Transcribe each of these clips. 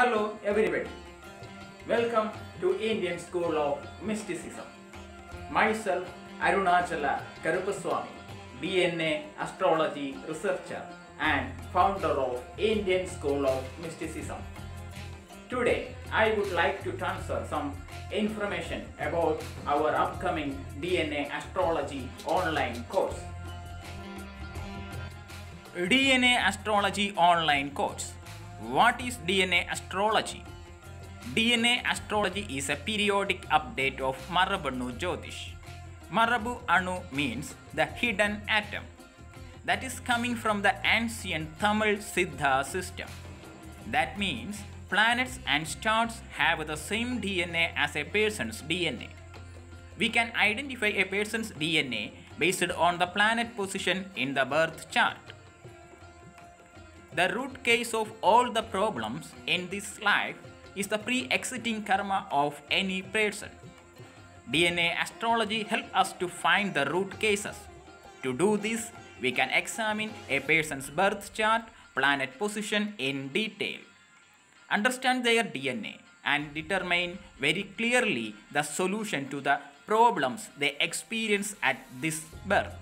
Hello everybody. Welcome to Indian School of Mysticism. Myself Arunachala Karupaswamy, DNA Astrology Researcher and founder of Indian School of Mysticism. Today I would like to transfer some information about our upcoming DNA Astrology online course. DNA Astrology online course. What is DNA Astrology? DNA Astrology is a periodic update of Marabanu Jyotish. Marabu Anu means the hidden atom. That is coming from the ancient Tamil Siddha system. That means planets and stars have the same DNA as a person's DNA. We can identify a person's DNA based on the planet position in the birth chart. The root cause of all the problems in this life is the pre-existing karma of any person. DNA astrology helps us to find the root cases. To do this, we can examine a person's birth chart, planet position in detail, understand their DNA, and determine very clearly the solution to the problems they experience at this birth.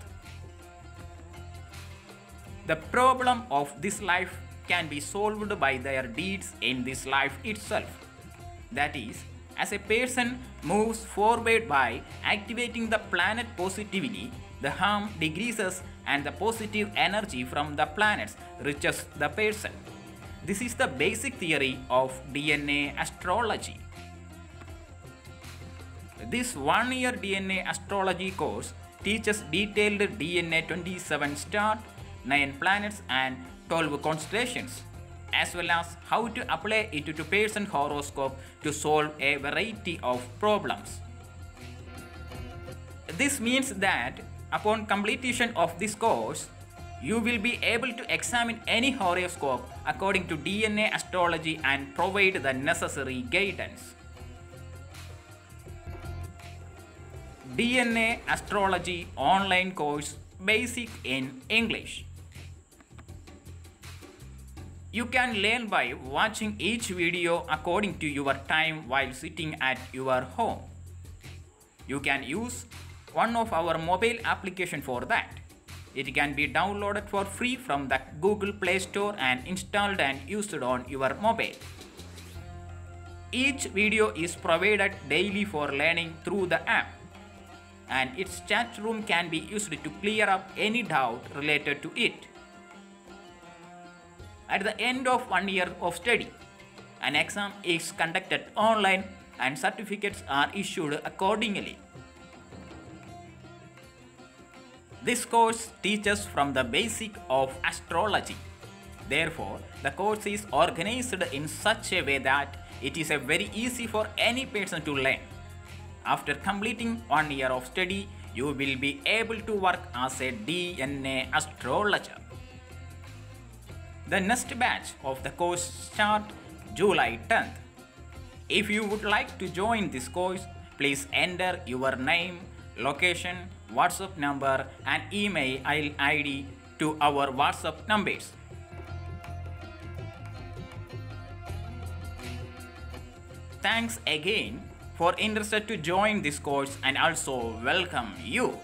The problem of this life can be solved by their deeds in this life itself. That is, as a person moves forward by activating the planet positively, the harm decreases and the positive energy from the planets reaches the person. This is the basic theory of DNA astrology. This one-year DNA astrology course teaches detailed DNA 27 star, 9 planets and 12 constellations, as well as how to apply it to person horoscope to solve a variety of problems. This means that upon completion of this course, you will be able to examine any horoscope according to DNA astrology and provide the necessary guidance. DNA astrology online course basic in English. You can learn by watching each video according to your time while sitting at your home. You can use one of our mobile application for that. It can be downloaded for free from the Google Play Store and installed and used on your mobile. Each video is provided daily for learning through the app, and its chat room can be used to clear up any doubt related to it. At the end of 1 year of study, an exam is conducted online and certificates are issued accordingly. This course teaches from the basic of astrology. Therefore, the course is organized in such a way that it is very easy for any person to learn. After completing 1 year of study, you will be able to work as a DNA astrologer. The next batch of the course starts July 10th. If you would like to join this course, please enter your name, location, WhatsApp number and email ID to our WhatsApp numbers. Thanks again for interested to join this course and also welcome you.